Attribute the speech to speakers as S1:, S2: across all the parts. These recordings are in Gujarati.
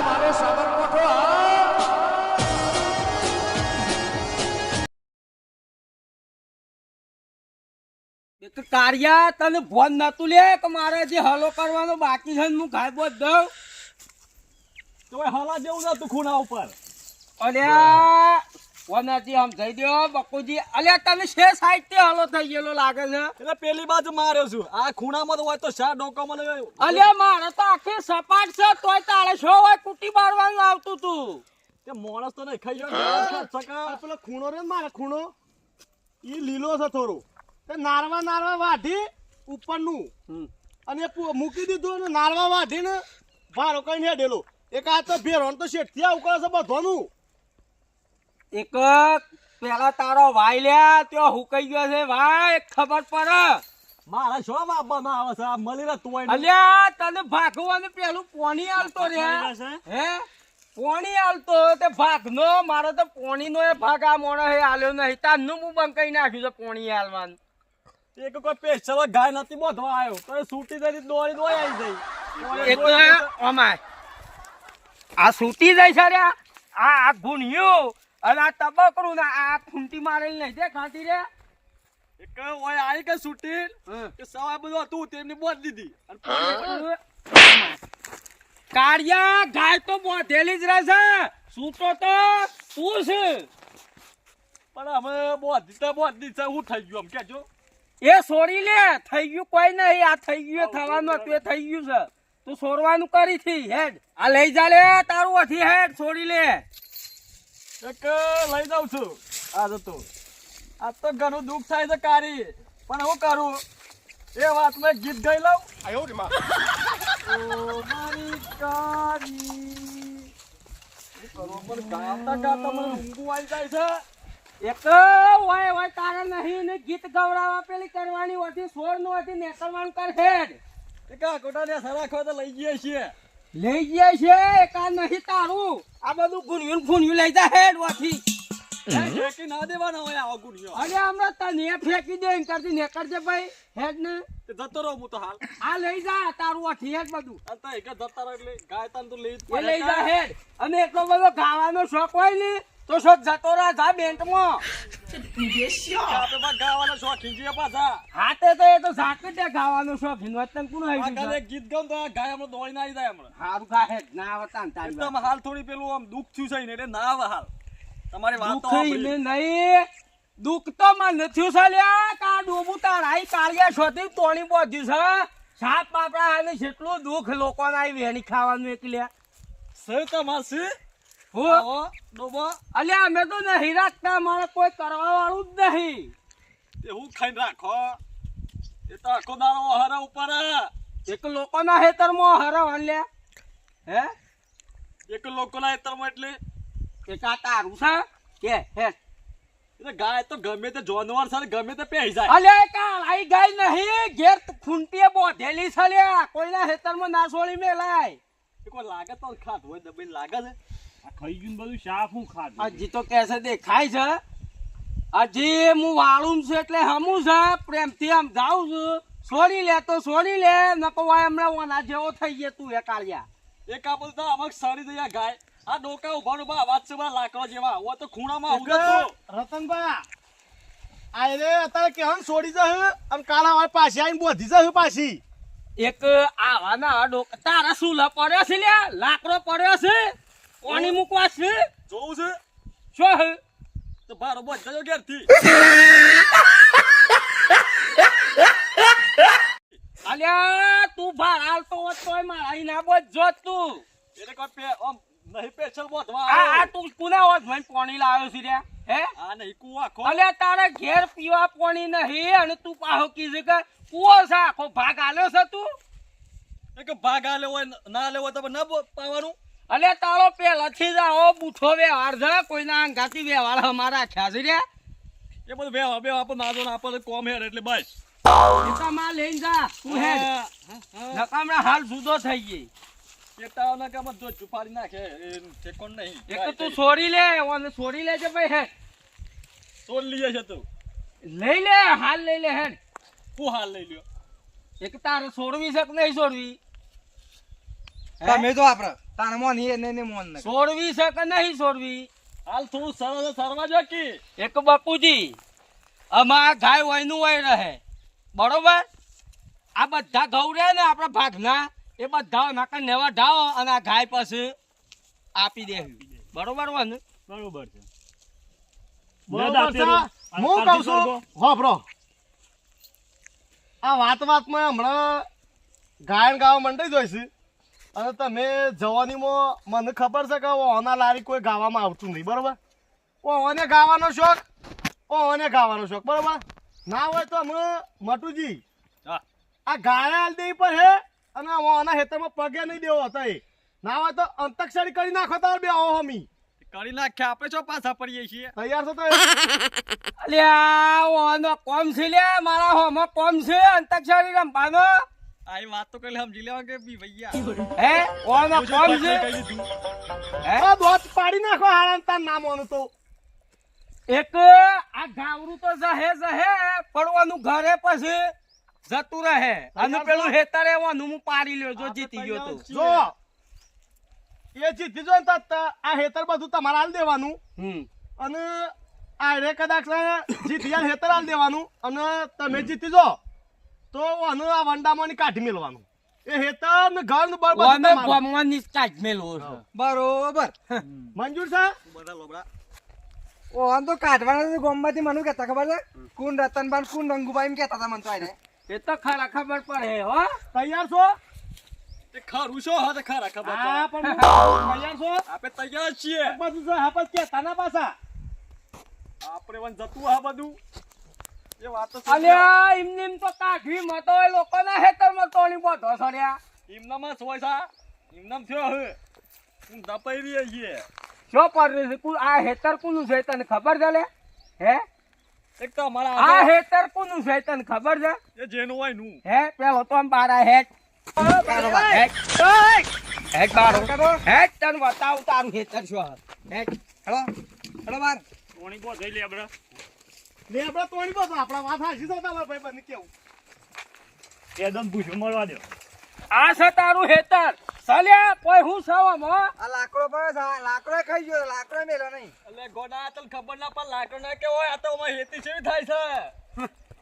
S1: મારે સાબરકોઠો
S2: એક કાર્યા તને ફોન નતું લે કે મારે જે હલો કરવાનો બાકી છે ને હું ઘાય બોધ દઉં
S3: તો હલા જેવું નતું ખૂણા ઉપર.
S2: અલ્યા વનાજી આમ જઈ દો બકુજી. અલ્યા તને છે સાઈડ થી હલો થઈ ગયેલો લાગે છે.
S3: એટલે પેલી બાજુ માર્યો છું. આ ખૂણામાં તો હોય તો શા ડોકો મને.
S2: અલ્યા મારે તો આખી સપાટ છે તોય તારે શો હોય કુટી મારવાનું આવતું તું.
S3: તે માણસ તો નહીં ખાઈ ગયો.
S4: પેલો ખૂણો રે મારે ખૂણો ઈ લીલો છે થોડો તે નારવા વાઢી ઉપરનું અને મૂકી દીધું અને નારવા વાઢીને ભારો કઈ હેડેલો એક આ તો ભેરો તો શેઠથી આવું કરે છે બધોનું.
S2: એક પેલા તારો ભાઈ લ્યા ત્યાં હુકાઈ ગયો છે ભાઈ ખબર પડે.
S3: મારા શો બાપમાં આવે છે આ મળી રહે તું.
S2: અલ્યા તને ભાગવાનું પેલું પોણી આલતો રે હે પોણી આલતો તે ભાગનો મારો તો પોણીનો એ ભાગ આ મોણો હે આલ્યો નહીં તારનું હું બંકાઈ નાખ્યું છે પોણી આલવાનું.
S3: એક કોઈ પેશલ ગાય નથી બોધવા આવ્યો તો સૂટી જઈ દોડી આવી જાય.
S2: એક અમાય આ સૂટી જાય છે રે આ ગુણ્યું અને આ તબકરું ને આ ખૂંટી મારેલી નહીં દે ખાતી રે.
S3: એક ઓય આવી કે સૂટી કે સવાય બધું હતું તેમની બોધ દીધી અને
S2: કાળિયા ગાય તો બોધેલી જ રહે છે સૂતો તો તું છે
S3: પણ અમે બોધી છે હું થઈ ગયું આમ કેજો.
S2: એ છોડી લે થઈ ગયું કોઈ નહીં આ થઈ ગયું થવાનું હતું એ થઈ ગયું છે તું છોડવાનું કરી થી હેડ આ લઈ જા લે તારું અથી હેડ છોડી લે.
S3: એક લઈ જાઉં છું. આ તો ઘણું દુઃખ થાય છે કારી પણ હું કરું એ વાત મેં ગીત ગાઈ લઉં.
S4: આયો રે માં
S3: ઓ મારી કારી પણ ગાતા ગાતા મને ઊંઘું આવી જાય છે.
S2: એક હોય તારે નહીં ને ગીત ગવડાવવા પેલી કરવાની હોતી સોર નું હોતી નેકરવાનું કર હેડ.
S3: એક આ કોટાને સરાખો તો લઈ ગયા છીએ.
S2: લઈ જાય છે એક આ નહીં તારું આ બધું ગુણ્યું લઈ જા હેડ વાથી.
S3: ફેંકી ના દેવાના હોય આવા ગુણિયો.
S2: અને હમણાં તને ફેંકી દે એમ કરતી નેકરજે ભાઈ હેડ ને
S3: તે જતો રહું હું તો હાલ.
S2: આ લઈ જા તારું વાથી હેડ બધું
S3: આ તો એક જતા રહો એટલે ગાય તન તો લઈ જ
S2: એ લઈ જા હેડ. અને એટલો બધો ગાવાનો શોખ હોય ને તો શોખ જતો રહે જા બેંકમાં.
S3: આપણે બા ગાવાના શોખીન છીએ પાછા.
S2: હાથે તો એ તો ઝાકટ દે ગાવાનો શોખ હિનવતન કોણ
S3: આ
S2: આવી
S3: કાલે ગીત ગાઉં તો આ ગાય હમણાં દોડીને આવી જાય હમણાં.
S2: હારું ગા હેડ ના આવતા ને તારી
S3: એકદમ હાલ થોડી પેલું આમ દુઃખ થયું છે ને એટલે ના આવે હાલ. તમારી વાત તો
S2: દુઃખ નહીં દુઃખ તો મને થયું છે લ્યા કા ડૂબું તારાઈ કાળિયા શોધી તોણી બોધ્યું છે સાપ પાપડા અને જેટલું દુઃખ લોકોને આવી વેણી ખાવાનું એકલ્યા
S3: સર તમારસી
S2: હું
S3: આવો ડોબો
S2: અલ્યા અમે તો નહીં રાખતા મારે કોઈ કરવા વાળું જ નહીં.
S3: તે હું ખાઈને રાખો એ તો આખો દાડો હરા ઉપર
S2: એક લોકોના હેતરમાં હરવ અલ્યા હે
S3: એક લોકોના હેતરમાં એટલે
S2: એક આ તારું છે કે હે
S3: એટલે ગાય તો ગમે તે જાનવર છે ને ગમે તે પહેરી જાય.
S2: અલ્યા કાલ આઈ ગાય નહીં ઘેર ખૂંટીએ બોધેલી છે લ્યા કોઈના હેતરમાં ના છોડી મેલાય.
S3: એ કોઈ લાગે તો ખાધું હોય દબાઈને લાગે છે. આ ખાઈ ગયું બધું શાફ હું ખાધું.
S2: હજી તો કેસે દેખાય છે હજી હું વાળું છું એટલે હમું છે પ્રેમથી આમ જાઉં છું છોડી લે તો છોડી લે નકો વાય હમણાં ઓના જેવો થઈ ગયો તું એ કાળિયા.
S3: એક આ બોલતા અમક સડી દયા ગાય આ ડોકા ઉભા ઉભા અવાજ છે બા લાકડો જેવા ઓ તો ખૂણામાં આવું તો
S4: રતનભાઈ આ રે અત્યારે કેહન છોડી જશે અને કાળા વાળ પાછી આવીને બોધી જશે પાછી.
S2: એક આવાના ડોક તારા શું પડ્યો છે લ્યા લાકડો પડ્યો છે પાણી મૂકવા છે
S3: જોવું છે
S2: શું હે
S3: તો બારો બોજ જજો ઘેરથી.
S2: અલ્યા તું ભાર હાલતો હોત તોય મારા ના બોજ જોત તું.
S3: એટલે કોઈ આમ નહીં પેશલ બોધવા
S2: આ તું પુના હોત મને પાણી લાવ્યો છે લ્યા હે
S3: આ નહીં કુવા ખો.
S2: અલ્યા તારે ઘેર પીવા પાણી નહીં અને તું પાહો કીધું કે કુવો છે આખો ભાગ આલ્યો છે તું.
S3: એક ભાગ આ લેવો હોય ના લેવો તો ના પાવાનું.
S2: અલ્યા તારો પેલાથી જ આવો બૂઠો વ્યવહાર છે કોઈના અંગાથી વ્યવહાર અમારા રાખ્યા છે રે.
S3: એ બધું બે આપણે ના જો ને આપણે કોમ હેર એટલે બસ
S2: માં લઈને જા તું હેડ નકામડા હાલ જુદો થઈ ગઈ.
S3: કેતાઓના કામ જો છુપાડી નાખે એ ઠેકોણ નહીં.
S2: એક તો તું છોડી લે ઓને છોડી લેજે ભાઈ હેડ
S3: તોડ લીએ છે તું
S2: લઈ લે હાલ લઈ લે હેડ.
S3: હું હાલ લઈ લ્યો.
S2: એક તારે છોડવી છે કે નહીં છોડવી
S5: તમે તો આપણે
S1: તાણ મોની એને ને મોન ને
S2: છોડવી છે કે નહીં છોડવી?
S3: હાલ થોડું સરસ સરવા જો કી
S2: એક બાપુજી અમાર ગાય વયનું વય રહે બરોબર. આ બધા ઘઉં રહે ને આપણા ભાગના એ બધા નાકા નેવા ઢાવો અને આ ગાય પછી આપી દેવી બરોબર હોય ને?
S3: બરોબર છે
S4: બરોબર છે. હું કહું છું હોભરો, આ વાતમાં હમણાં ગાયન ગાવા મંડાઈ જાય છે અને તમે જવાનીમાં મને ખબર છે કે ઓના લારી કોઈ ગાવામાં આવતું નહીં બરોબર. ઓને ગાવાનો શોખ, ઓને ગાવાનો શોખ બરોબર. ના હોય તો અમે મટુજી
S3: હા.
S4: આ ગાય હાલ દે પર હે અને ઓના હેતરમાં પગે નહીં દેવો હતો એ. ના હોય તો અંતક્ષરી કરી નાખો તાર બે આવો હમી
S3: કરી નાખ્યા આપણે છો પાછા પડીએ છીએ
S4: તૈયાર છો તો
S2: અલ્યા ઓનો કોમ છે લે મારા હોમાં કોમ છે અંતક્ષરી રમવાનો.
S3: આ વાત તો કઈ સમજી લેવા કે બી ભૈયા
S2: હે ઓનો કોમ છે હે?
S4: આ દોત પાડી નાખો હારાન તાર નામ ઓનું તો.
S2: એક આ ગાવરું તો જહે પડવાનું ઘરે પછી જતું રહે અને પેલું હેતરે વાનું હું પાડી લ્યો જો જીતી ગયો તો.
S4: જો એ જીતી જો ને તો આ હેતર બધું તમારે હાલ દેવાનું અને આ રે કદાચ જીતી જાય હેતર હાલ દેવાનું અને તમે જીતી જો તો આનું આ વંડામાં કાઢી મેળવાનું. એ હેતર ને ઘર ને બળ બધું
S2: ઓને
S4: તમારું.
S2: ગોમવાની સ્ટાઈલ મેલો છે.
S1: બરોબર
S4: મંજૂર છે.
S3: બધા લોબડા
S1: ઓ આમ તો કાઢવાના ગોમમાંથી મને કહેતા ખબર છે કોણ રતનબાન કોણ રંગુભાઈ એમ કહેતા હતા મને તો આઈને
S2: એ તો ખરા ખબર પડે હો.
S4: તૈયાર છો?
S3: તે ખરું છો હા તે ખરા ખબર છે.
S4: હા પણ તૈયાર છો?
S3: આપણે તૈયાર જ છીએ
S4: બધું છે હા પણ કે તાના પાછા
S3: આપણે વન જતું હા બધું એ વાત તો
S2: અલ્યા એમને એમ તો કાઢવી મતો એ લોકોના હેતરમાં તોડી બોધો સર્યા.
S3: ઇમનામાં સોય સા ઇમનામ થયો હે હું દપાઈ રહી છીએ
S2: શું પડે છે કુલ આ હેતર કોનું છે તને ખબર છે લે? હે
S3: એક તો અમારા
S2: આ હેતર કોનું છે તને ખબર છે?
S3: એ જેનું હોય નું
S2: હે પેલો તો આમ બારા હેટ હેટ બારો હેટ તને બતાવું તારું હેતર શું હેટ
S1: હેલો હેલો બાર
S3: કોણી બો જઈ લે આપણે
S4: લે આપણે તોડી બસ આપણા વાત હાસી તો તમારા ભાઈ બંને કેવું
S3: એકદમ પૂછું મળવા દો
S2: આ છે તારું હેતર સલ્યા કોઈ હું સવા મો
S1: આ લાકડો પડે છે લાકડો ખાઈ ગયો લાકડો મેલો નહીં
S3: એટલે ગોડા તને ખબર ના પણ લાકડો ના કે હોય આ તો અમાર હેતી છે થાય છે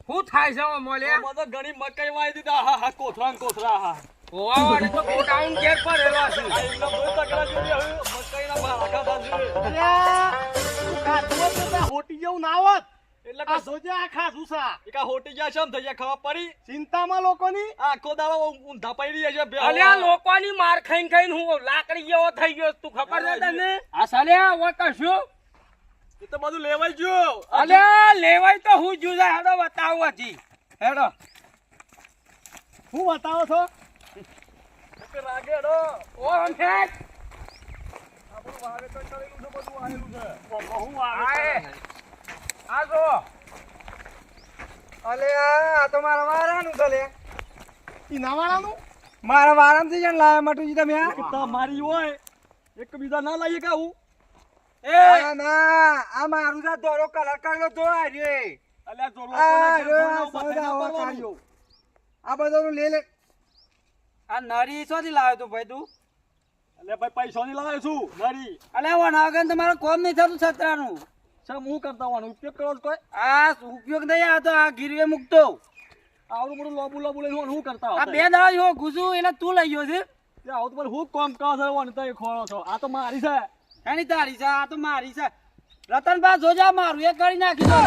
S2: હું થાય છે મોલ્યા
S3: બધો ઘણી મકાઈ વાઈ દીધા હા હા કોથરા ને કોથરા હા
S2: ઓવા વાળે તો ગોડાઉન ઘેર પડેલો છે.
S3: આ એમના બહુ તકડા જેવી હવે મકાઈના ભાખા બાજુ
S4: અલ્યા તું કાચો તો તા હોટી જેવું ના હોત.
S3: એટલે
S4: આ જોજે આ ખાધું છે.
S3: એકા હોટી ગયા છે આમ થઈ ગયા ખબર પડી
S4: ચિંતામાં લોકોની
S3: આખો દાડો ઊંધા પડી રહ્યા છે બે
S2: અલ્યા લોકોની માર ખાઈને હું લાકડી જેવો થઈ ગયો તું ખબર છે તને? આ સલ્યા ઓ કશું
S3: એ તો બધું લેવાઈ ગયું
S2: અલ્યા લેવાય તો હું જુદા હેડો બતાવું હજી હેડો
S4: હું બતાવો છો?
S3: રાગેડો
S2: ઓમ હેટ
S3: આપણું વાવેતર કરેલું છે બધું આવેલું છે હું
S2: આય આ જો
S1: અલે આ તો મારા વારાનું છે લે
S4: ઈ નાવાળાનું
S1: મારા વારામાંથી જણ લાયા મટુજી તમે આ?
S3: તમારી હોય એક બીજા ના લાવીએ કે આવું
S1: ના ના આ મારું છે દોરો કલર કરેલો તો આ રે
S3: અલ્યા જો
S1: આ
S3: લોકોના ઘેર
S1: રે
S3: જોઈને
S1: સૌદા
S3: બધાને
S1: કાઢ્યો આ બધું લે લે
S2: આ નરી ચોથી લાવ્યો તું ભાઈ તું?
S3: અલ્યા ભાઈ પૈસા ની લાવે છું નરી
S2: અલ્યા વના વગર તમારું કોમ નહીં થતું છત્રાનું.
S3: શેમ હું કરતા હોવાનો ઉપયોગ કરો છો કોઈ
S2: આ ઉપયોગ નહીં આવતો આ ગીરવે મૂકતો
S3: આવડું મોટું લોબુ લોબુ લઈને હું કરતા
S2: આ
S3: હોતા
S2: બે દાડા જો ઘૂસું એટલે તું લઈ ગયો છે
S3: આવું તો હું કોમ કરો છો અને તઈ ખોળો છો આ તો મારી છે
S2: એની તારી છે આ તો મારી છે. રતનભા જોજા મારું એ કરી નાખી દો.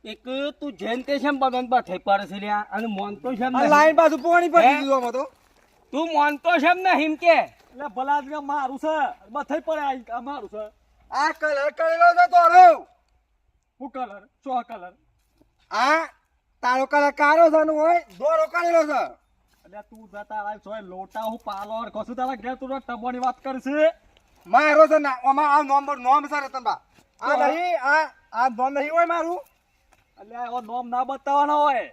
S2: એક તું જેન તે છે બદન પર થઈ પડે છે લ્યા અને મોનતો છે
S1: આ લાઈન પાછું પોણી પડી દીધું આમાં તો
S2: તું મોનતો છે ને હિમ કે
S3: એટલે ભલા જ મારું છે બથઈ પડે આ મારું છે
S1: આ કલર કરેલો છે દોરો
S3: હું કલર શું કલર
S1: આ તારો કલર કાળો છે ને હોય દોરો કરેલો છે
S3: એટલે તું જતા લાવ છો લોટા હું પાલોર કશું તારા ઘેર તું ટબોની વાત કરશે
S1: મારો છે ના આમાં આ નોમ છે રતનબા આ નહીં આ નોમ નહીં હોય મારું
S3: એટલે એવો નોમ ના બતાવવાનો હોય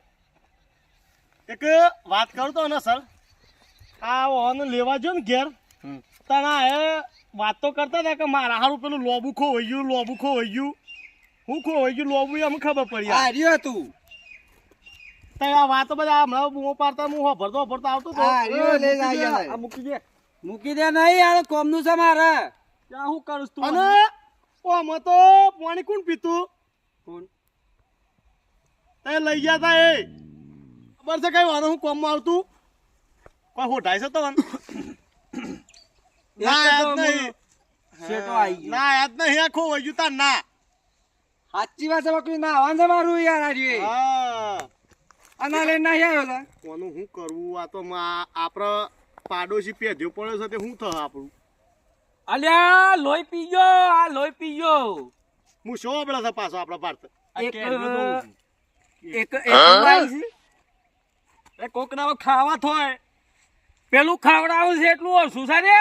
S4: એક વાત કરું તો ને સર આ ઓન લેવા જો ને ઘેર તના એ વાત તો કરતા હતા કે મારા હારું પેલું લોબુ ખોવાઈ ગયું હું ખોવાઈ ગયું લોબુ એમ ખબર પડી
S1: આ રહ્યો તું
S4: તો આ વાતો બધા હમણાં બૂમો પાડતા હું ભરતો આવતો હતો.
S1: આ રહ્યો લઈને આવી
S3: આ
S1: જાય
S3: મૂકી દે
S2: મૂકી દે નહીં યાર કોમનું છે મારે
S3: ત્યાં હું કરું તું
S4: અને ઓમાં તો પાણી કોણ પીતું
S2: કોણ?
S4: તે લઈ ગયા તા એ ખબર છે કઈ વાનો હું કોમમાં આવતું કોઈ હોટાય છે તો ના યાદ નહીં
S2: શેઠો આઈ ગયો.
S4: ના યાદ નહીં આખું વહી ગયું તાર ના
S1: સાચી વાત છે બકરી ના આવવાનું છે મારું યાર આજે
S4: હા
S1: અને લઈને નહીં આવ્યો તા
S4: કોનું શું કરવું આ તો આપડે પાડોશી પેધ્યો પડ્યો છે તે શું થશે આપણું
S2: અલ્યા લોહી પીજો આ લોહી પીજો
S4: હું શો આપડે છે પાછો આપડા ભારત
S2: એક ઉપાય છે.
S3: એ કોકના ખાવા થોય
S2: પેલું ખવડાવું છે એટલું ઓછું છે ને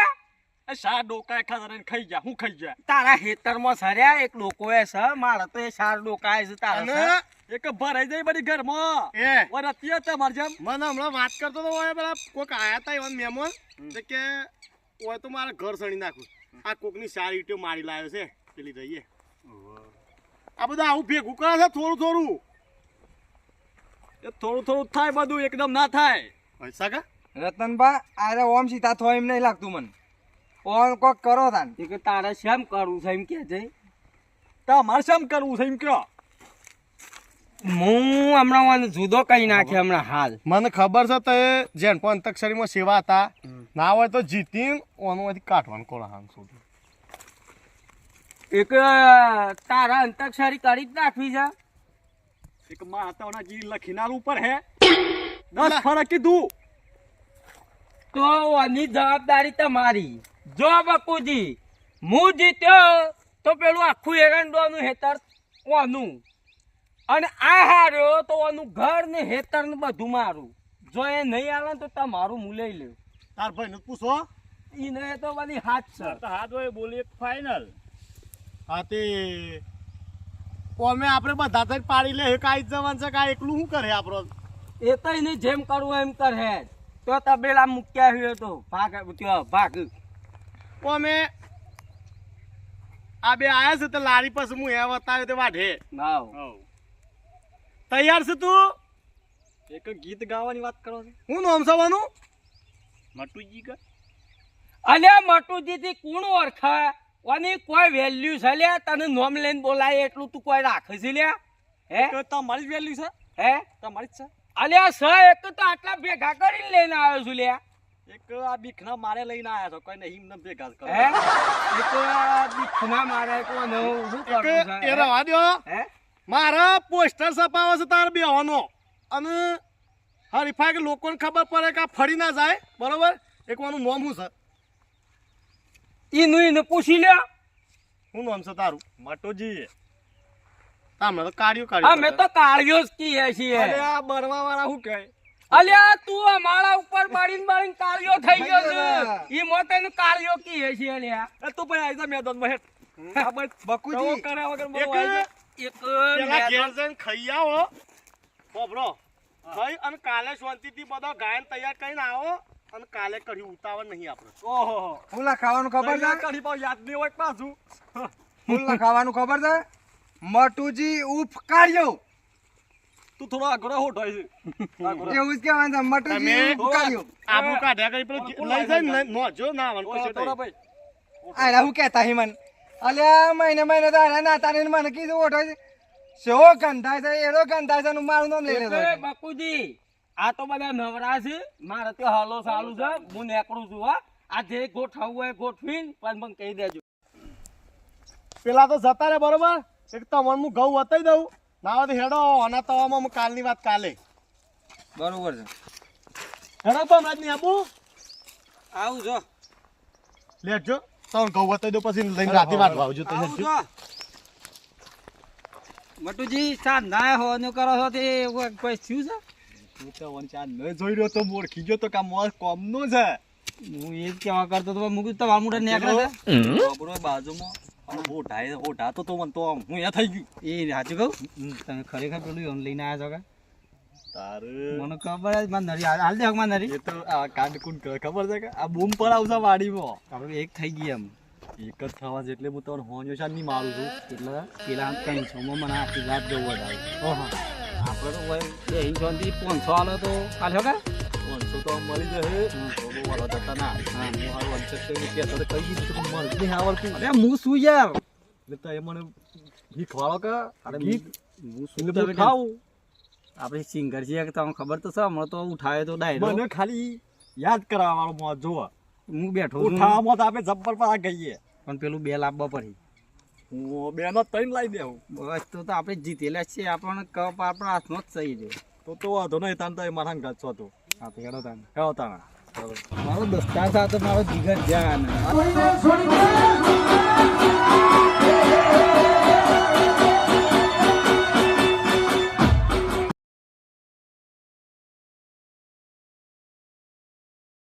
S3: એ શા ડોકા ખાધા ખાઈ જા હું ખાઈ જા
S2: તારા ખેતરમાં સર્યા એક ડોકો એ છે મારા તો એ ચાર ડોકા છે તારા
S4: અને
S2: છે.
S3: એક ભરાઈ જાય બધી ઘરમાં
S4: એ
S3: વરતીય તમાર જેમ
S4: મને હમણાં વાત કરતો તો ઓય પેલા કોક આયા તા એવા મહેમાન તે કે ઓય તો મારે ઘર સણી નાખું આ કોકની સારી ઈટીઓ મારી લાવ્યો છે પેલી જઈએ આ બધું આવું ભેગું કરે છે થોડું થોડું
S3: એ થોડું થોડું થાય બધું એકદમ ના થાય
S4: પૈસા કા
S1: રતનબા આરે ઓમ સીતા થોય એમ નહીં લાગતું મને ઓમ કોક કરો તાન
S2: એ કે તારે શેમ કરવું છે એમ કે છે
S3: તમારે શેમ કરવું છે એમ કયો
S2: હું હમણાં મને જુદો કઈ નાખે હમણાં હાલ
S4: મને ખબર છે તે જેન પણ અંતક્ષરીમાં સેવા હતા ના હોય તો જીતીન ઓનમાંથી કાઢવાનું કોણ સુધી
S2: એક તારા અંતક્ષરી કરી જ નાખવી છે
S3: એક માતાઓના જી લખીનાર ઉપર હે 10 ફરક કીધું
S2: તો આની જવાબદારી તમારી જો બકુજી હું જીત્યો તો પેલું આખું એરંડોનું હેતર ઓનું અને આ હાર્યો તો ઓનું ઘર ને હેતર ને બધું મારું જો એ નહીં આવે તો તમારું હું લઈ લઉં
S4: તાર ભાઈ નું પૂછો
S2: ઈને તો બધી હાથ છે
S3: હાથ હોય બોલી ફાઈનલ
S4: હા તે ઓમે આપણે બધા જ પાડી લે કાઈ જવાન છે કાઈ એકલું શું કરે આપણો
S2: એ તો એને જેમ કરવું એમ કરે તો તબેલા મૂક્યા હોય તો ભાગ ત્યાં ભાગ
S4: ઓમે આ બે આયા છે તો લારી પાસે હું એ બતાવ્યો તે વાઢે
S2: નાવ
S4: તૈયાર છે તું
S3: એક ગીત ગાવાની વાત કરો છો
S4: હું નામ સવાનું
S3: મટુજી કા
S2: અલ્યા મટુજી થી કોણ ઓળખા ઓની કોઈ વેલ્યુ છે લ્યા તને નોમ લઈને બોલાય એટલું તું કોઈ રાખે છે લ્યા હે
S3: તો તમારી જ વેલ્યુ છે
S2: હે
S3: તમારી જ છે
S2: અલ્યા સ એક તો આટલા ભેગા કરીને લઈને આવ્યો છું લ્યા
S3: એક આ બીખના મારે લઈને આયા છો કોઈ નહીં એમને ભેગા કરો
S2: હે એક દીખના મારે કોને શું કરવું
S4: એ
S2: છે
S4: રવા દો
S2: હે
S4: મારા પોસ્ટર છપાવે છે તાર બેવાનો અને હરીફાઈ કે લોકોને ખબર પડે કે આ ફરી ના જાય બરોબર એક વાનું નામ શું છે
S2: ઈનું ઈને પૂછી લ્યા
S4: શું નામ છે તારું
S3: મટુજી
S4: તામને તો કાઢ્યું
S2: અમે તો કાળિયો જ કીએ છીએ
S3: અરે આ બરવા વાળા શું કહે
S2: અલ્યા તું અમારા ઉપર બાળીને બાળીને કાળિયો થઈ ગયો છે ઈ મોતે કાળિયો કીએ છીએ અલ્યા
S3: એ તું ભાઈ આઈ જા મેદાનમાં હેઠ આ બસ
S1: બકુજી
S3: કરે વગર મને
S4: એક
S3: આઈ જા.
S2: એક
S4: પેલા ઘેર જઈને ખાઈ આવો બોબરો ખાઈ અને કાલે શાંતિથી બધો ગાયન તૈયાર કરીને આવો અને કાલે કરી ઉતાવળ નહીં આપણે
S3: ઓહો
S1: ફૂલ ખાવાનું ખબર છે
S3: કરી પાછું યાદ નહીં હોય પાછું
S1: ફૂલ ખાવાનું ખબર છે મટુજી ઉફ કાઢ્યો
S3: તું થોડો આગળ હોટ હોય છે
S1: એવું જ કહેવાનું છે મટુજી
S4: તમે
S1: ઉફ કાઢ્યો
S4: આબુ કાઢ્યા કરી પેલો લઈ જાય નો જો ના આવવાનું
S3: ઓછો
S4: કશું
S3: થોડા
S4: નહીં.
S3: ભાઈ
S1: આને હું કહેતા હી મન અલ્યા મહિને મહિને તો આના નાતાને મને કીધું ઓઠો છે શો ગંધાય છે એનો ગંધાય છે ને મારું નામ લઈ લેતો
S2: એ બકુજી આ તો બધા નવરા છે મારે તો હાલો ચાલુ છે હું નીકળું છું હા આ જે ગોઠવવું હોય ગોઠવીને પણ મને કહી દેજો
S4: પેલા તો જતા રે બરોબર એક તમને હું ઘઉં વતાઈ દઉં ના હોય તો હેડો આના તવામાં હું કાલની વાત કાલે
S1: બરોબર છે
S4: હેડો પણ રાજની આબુ
S2: આવું જો
S4: લેજો તમને ઘઉં વતાઈ દઉં પછી લઈને રાતે વાત વાવજો તો
S2: આવું જો મટુજી ચા ના હો ને કરો છો તે કોઈ થયું છે
S3: તું તો વંચા ન જોઈ રહ્યો તો મોરખી ગયો તો કામ મોર કોમનો છે
S2: હું એ જ કહેવા કરતો તો મૂકી તો વાળ મોઢે નીકળે છે
S3: બરોબર બાજુમાં અને હોઢા તો મન તો હું એ થઈ ગયું
S2: એ સાચું કહું તમે ખરેખર પેલું એમ લઈને આવ્યા છો કે
S3: તારે
S2: મને ખબર જ માં નરી હાલ દે માં નરી
S3: એ તો આ કાંડ કુંડ કરે ખબર છે કે આ બૂમ પર આવશે વાડીમાં
S2: આપણે એક થઈ ગઈ એમ
S3: એક જ થવા જેટલે હું તમને હોજો શાન ની મારું છું
S2: એટલે પેલા 300 માં મને આશીર્વાદ દેવો હતા આપણે તો હોય 2 ઇંચ સુધી 500 આલો તો હાલ્યો કે
S3: 500 તો મળે આવી જશે તો બહુ વાળા જતા ના હું હારું અંચક થઈને કહેતો તો કઈ દીધું તો મને નહીં આવડતું
S2: અરે હું શું યાર
S3: એટલે તો એ મને શીખવાડો કે
S2: અરે
S3: ગીત
S2: હું શું
S3: એટલે
S2: તમે
S3: હું ખાવું
S2: આપણે સિંગર છીએ કે તમને ખબર તો છે હમણાં તો ઉઠાવે તો ડાયરો
S3: મને ખાલી યાદ કરાવવા વાળો મોજ જોવા
S2: હું બેઠો છું
S3: ઉઠાવવામાં તો આપણે જબ્બર પર આ ગઈએ
S2: પણ પેલું બેલ આપવા પડી
S3: હું બેનો ત્રણ લાવી દેવું
S2: બસ તો આપણે જીતેલા છીએ આપણને કપ આપણા હાથમાં જ સહી છે
S3: તો વાંધો નહીં તાન તો એ મારા ગાત છો તો
S2: હા તો હેડો તાને
S3: કેવો તાના
S2: મારો દોસ્તાર સાથે મારો જીગર જાન
S5: છોડી